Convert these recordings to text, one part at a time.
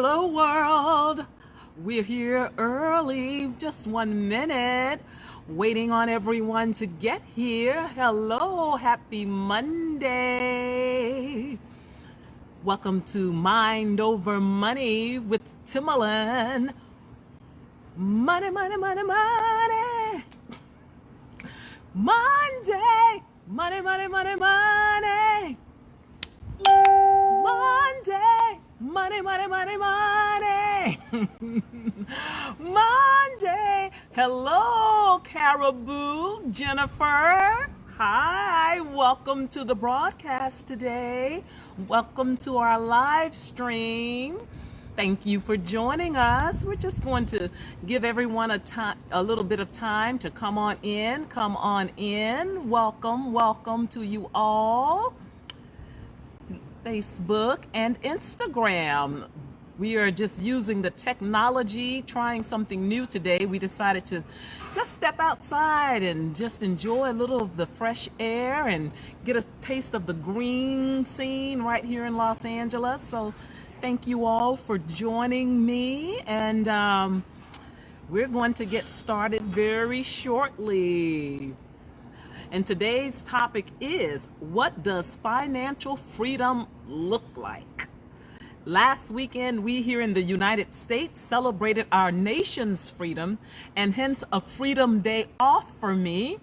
Hello, world. We're here early, just 1 minute, waiting on everyone to get here. Hello, happy Monday. Welcome to Mind Over Money with Timbaland. Money, money, money, money. Monday. Money, money, money, money. Monday. Money, money, money, money. Monday. Hello, Caribou, Jennifer. Hi, welcome to the broadcast today. Welcome to our live stream. Thank you for joining us. We're just going to give everyone a little bit of time to come on in. Come on in. Welcome to you all. Facebook and Instagram. We are just using the technology, trying something new today. We decided to just step outside and just enjoy a little of the fresh air and get a taste of the green scene right here in Los Angeles. So thank you all for joining me, and we're going to get started very shortly. And today's topic is, what does financial freedom look like? Last weekend, we here in the United States celebrated our nation's freedom, and hence a Freedom Day off for me.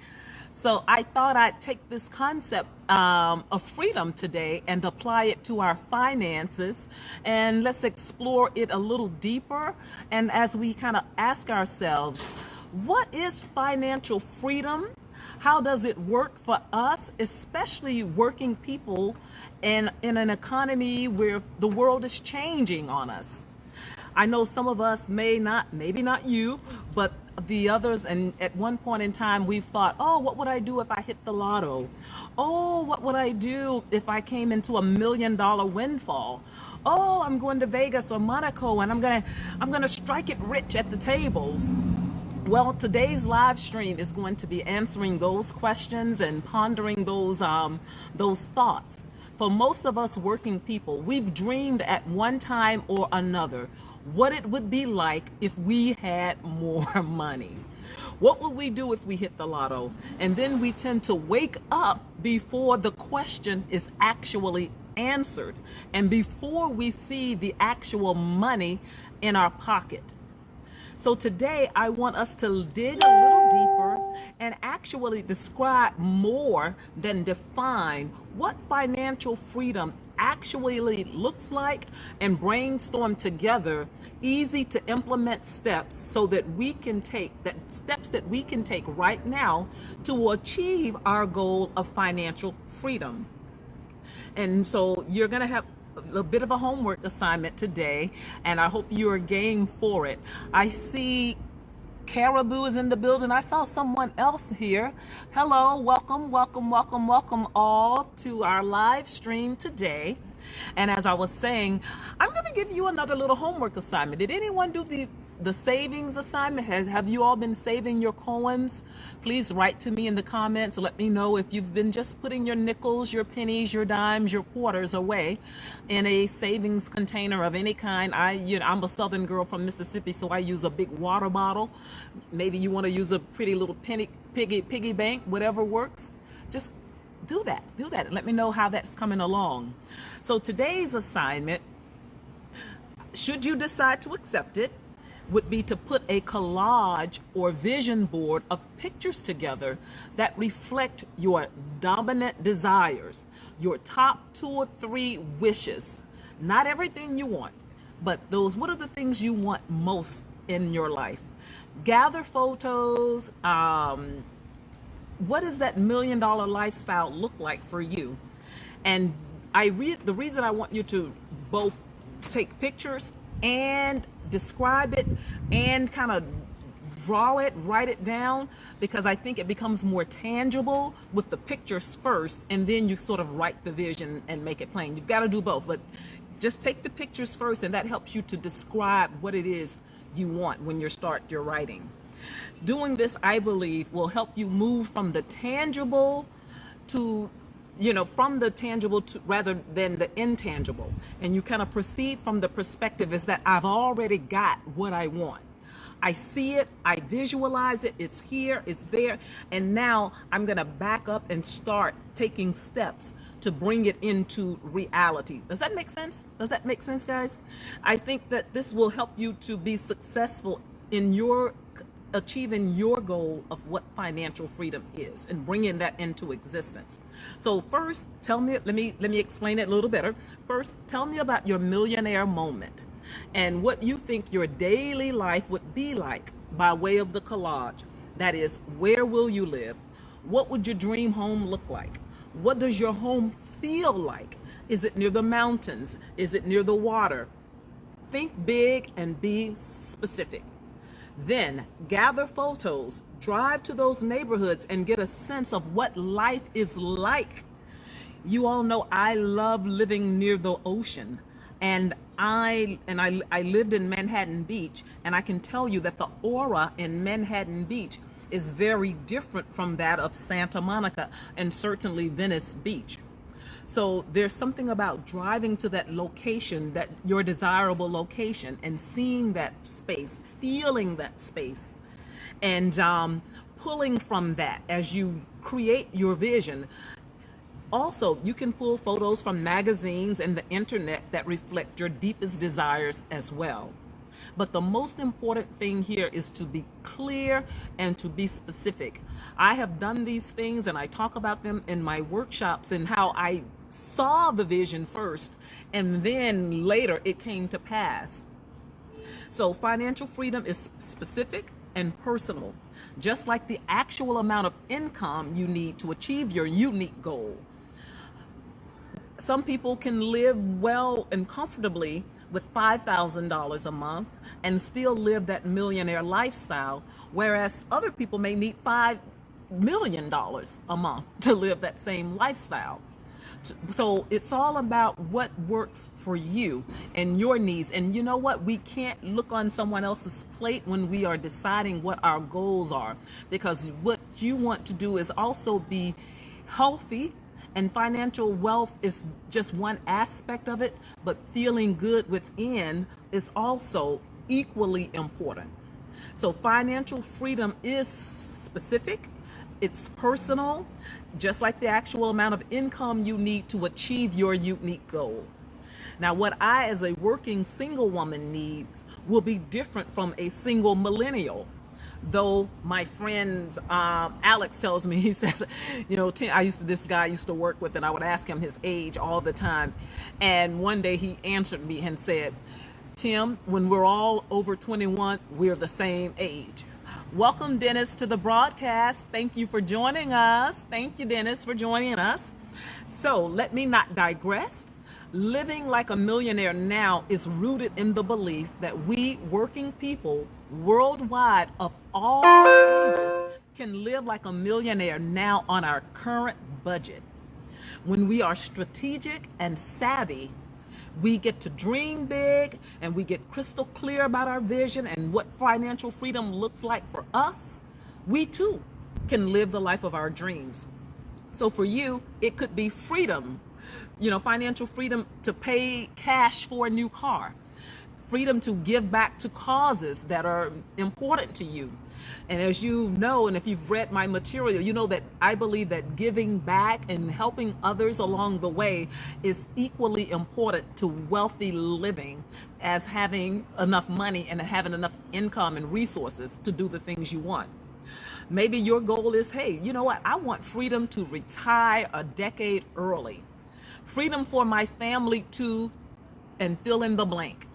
So I thought I'd take this concept of freedom today and apply it to our finances, and let's explore it a little deeper. And as we kind of ask ourselves, what is financial freedom? How does it work for us, especially working people in an economy where the world is changing on us? I know some of us maybe not you, but the others, and at one point in time we've thought, oh, what would I do if I hit the lotto? Oh, what would I do if I came into $1 million windfall? Oh, I'm going to Vegas or Monaco and I'm gonna strike it rich at the tables. Well, today's live stream is going to be answering those questions and pondering those thoughts. For most of us working people, we've dreamed at one time or another what it would be like if we had more money. What would we do if we hit the lotto? And then we tend to wake up before the question is actually answered and before we see the actual money in our pocket. So today I want us to dig a little deeper and actually describe more than define what financial freedom actually looks like, and brainstorm together easy to implement steps so that we can take right now to achieve our goal of financial freedom. And so you're going to have a bit of a homework assignment today, and I hope you're game for it. I see Caribou is in the building. I saw someone else here. Hello, welcome all to our live stream today. And as I was saying, I'm going to give you another little homework assignment. Did anyone do the savings assignment? Have you all been saving your coins? Please write to me in the comments. Let me know if you've been just putting your nickels, your pennies, your dimes, your quarters away in a savings container of any kind. I'm a Southern girl from Mississippi, so I use a big water bottle. Maybe you want to use a pretty little piggy bank, whatever works. Just do that and let me know how that's coming along. So today's assignment, should you decide to accept it, would be to put a collage or vision board of pictures together that reflect your dominant desires, your top 2 or 3 wishes. Not everything you want, but what are the things you want most in your life? Gather photos. What does that $1 million lifestyle look like for you? And the reason I want you to both take pictures and describe it and kind of draw it, write it down, because I think it becomes more tangible with the pictures first, and then you sort of write the vision and make it plain. You've got to do both, but just take the pictures first, and that helps you to describe what it is you want when you start your writing. Doing this, I believe, will help you move from the tangible to from the tangible to rather than the intangible. And you kind of proceed from the perspective is that I've already got what I want. I see it, I visualize it, it's here, it's there, and now I'm going to back up and start taking steps to bring it into reality. Does that make sense? Does that make sense, guys? I think that this will help you to be successful in your achieving your goal of what financial freedom is and bringing that into existence. So first, let me explain it a little better. First, tell me about your millionaire moment and what you think your daily life would be like by way of the collage. That is, where will you live? What would your dream home look like? What does your home feel like? Is it near the mountains? Is it near the water? Think big and be specific. Then gather photos, drive to those neighborhoods and get a sense of what life is like. You all know I love living near the ocean. And I lived in Manhattan Beach, and I can tell you that the aura in Manhattan Beach is very different from that of Santa Monica and certainly Venice Beach. So there's something about driving to that location, that your desirable location, and seeing that space, feeling that space, and pulling from that as you create your vision. Also, you can pull photos from magazines and the internet that reflect your deepest desires as well. But the most important thing here is to be clear and to be specific. I have done these things and I talk about them in my workshops and how I saw the vision first and then later it came to pass. So financial freedom is specific and personal, just like the actual amount of income you need to achieve your unique goal. Some people can live well and comfortably with $5,000 a month and still live that millionaire lifestyle, whereas other people may need $5 million a month to live that same lifestyle. So it's all about what works for you and your needs. And you know what? We can't look on someone else's plate when we are deciding what our goals are, because what you want to do is also be healthy. And financial wealth is just one aspect of it, but feeling good within is also equally important. So financial freedom is specific, it's personal, just like the actual amount of income you need to achieve your unique goal. Now, what I, as a working single woman, needs will be different from a single millennial. Though my friend Alex tells me, he says, this guy I used to work with, and I would ask him his age all the time. And one day he answered me and said, Tim, when we're all over 21, we're the same age. Welcome, Dennis, to the broadcast. Thank you for joining us. Thank you, Dennis, for joining us. So let me not digress. Living like a millionaire now is rooted in the belief that we working people worldwide of all ages can live like a millionaire now on our current budget. When we are strategic and savvy, we get to dream big and we get crystal clear about our vision and what financial freedom looks like for us. We too can live the life of our dreams. So for you, it could be freedom. Financial freedom to pay cash for a new car, freedom to give back to causes that are important to you. And as you know, and if you've read my material, you know that I believe that giving back and helping others along the way is equally important to wealthy living as having enough money and having enough income and resources to do the things you want. Maybe your goal is, hey, you know what? I want freedom to retire a decade early. Freedom for my family to, and fill in the blank.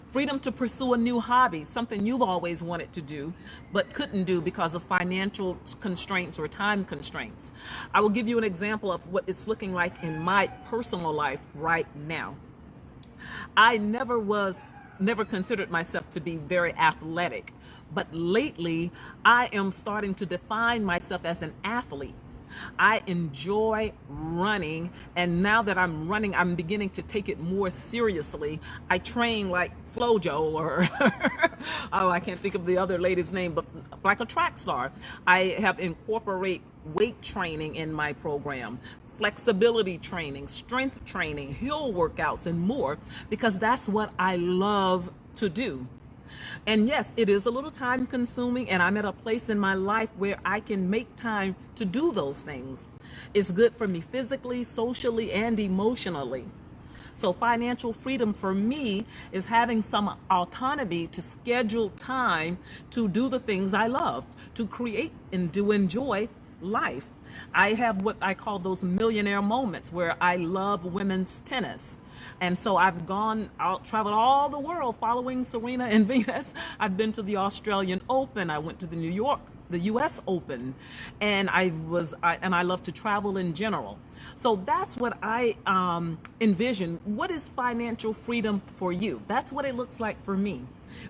Freedom to pursue a new hobby, something you've always wanted to do, but couldn't do because of financial constraints or time constraints. I will give you an example of what it's looking like in my personal life right now. I never considered myself to be very athletic, but lately I am starting to define myself as an athlete. I enjoy running, and now that I'm running, I'm beginning to take it more seriously. I train like Flojo or I can't think of the other lady's name, but like a track star. I have incorporate weight training in my program, flexibility training, strength training, hill workouts, and more, because that's what I love to do. And yes, it is a little time consuming, and I'm at a place in my life where I can make time to do those things. It's good for me physically, socially, and emotionally. So financial freedom for me is having some autonomy to schedule time to do the things I love, to create and to enjoy life. I have what I call those millionaire moments where I love women's tennis. And so I've gone out, traveled all the world following Serena and Venus. I've been to the Australian Open. I went to the US Open, and I love to travel in general. So that's what I envision. What is financial freedom for you? That's what it looks like for me.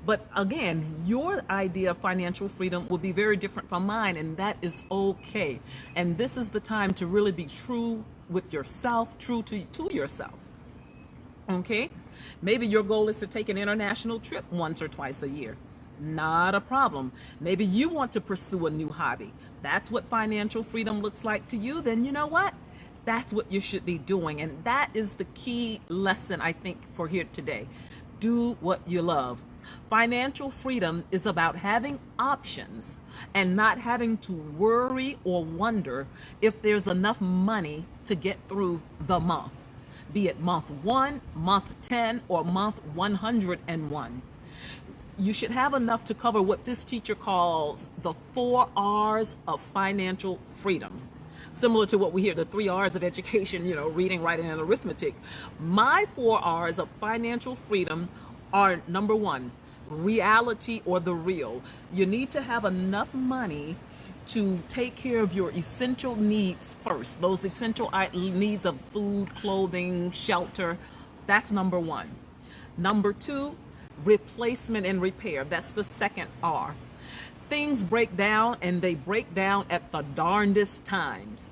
But again, your idea of financial freedom will be very different from mine, and that is okay. And this is the time to really be true with yourself, true to yourself. Okay? Maybe your goal is to take an international trip once or twice a year. Not a problem. Maybe you want to pursue a new hobby. That's what financial freedom looks like to you. Then you know what? That's what you should be doing. And that is the key lesson, I think, for here today. Do what you love. Financial freedom is about having options and not having to worry or wonder if there's enough money to get through the month, be it month 1, month 10, or month 101. You should have enough to cover what this teacher calls the 4 R's of financial freedom. Similar to what we hear, the 3 R's of education, reading, writing, and arithmetic. My 4 R's of financial freedom are: number 1, reality or the real. You need to have enough money to take care of your essential needs first. Those essential needs of food, clothing, shelter. That's number 1. Number 2, replacement and repair. That's the second R. Things break down, and they break down at the darndest times.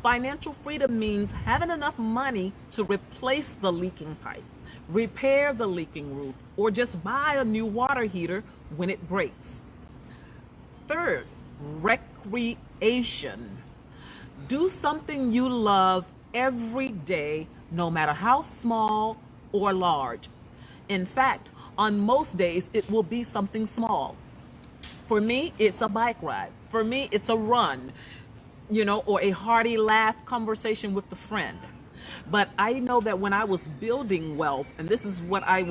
Financial freedom means having enough money to replace the leaking pipe, repair the leaking roof, or just buy a new water heater when it breaks. Third, recreation. Do something you love every day, no matter how small or large. In fact, on most days, it will be something small. For me, it's a bike ride. For me, it's a run, or a hearty laugh conversation with a friend. But I know that when I was building wealth, and this is what I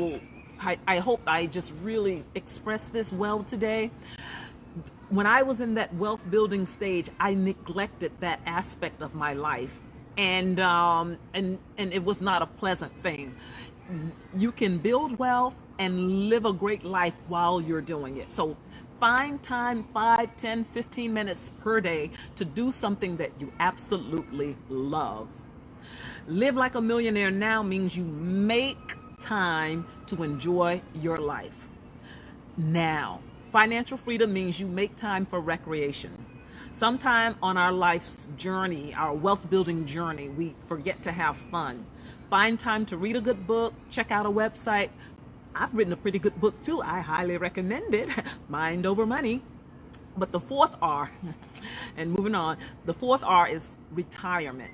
hope I just really express this well today. When I was in that wealth building stage, I neglected that aspect of my life. And it was not a pleasant thing. You can build wealth and live a great life while you're doing it. So find time, 5, 10, 15 minutes per day to do something that you absolutely love. Live like a millionaire now means you make time to enjoy your life now. Financial freedom means you make time for recreation. Sometime on our life's journey, our wealth building journey, we forget to have fun. Find time to read a good book, check out a website. I've written a pretty good book too. I highly recommend it, Mind Over Money. But the 4th R, and moving on, the 4th R is retirement.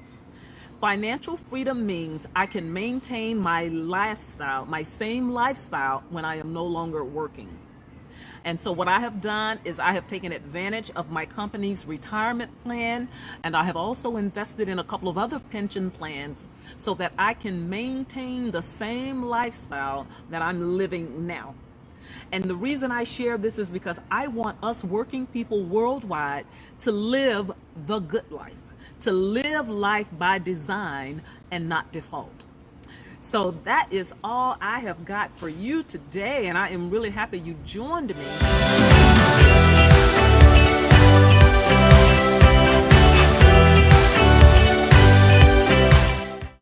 Financial freedom means I can maintain my lifestyle, my same lifestyle, when I am no longer working. And so what I have done is I have taken advantage of my company's retirement plan, and I have also invested in a couple of other pension plans so that I can maintain the same lifestyle that I'm living now. And the reason I share this is because I want us working people worldwide to live the good life, to live life by design and not default. So that is all I have got for you today, and I am really happy you joined me.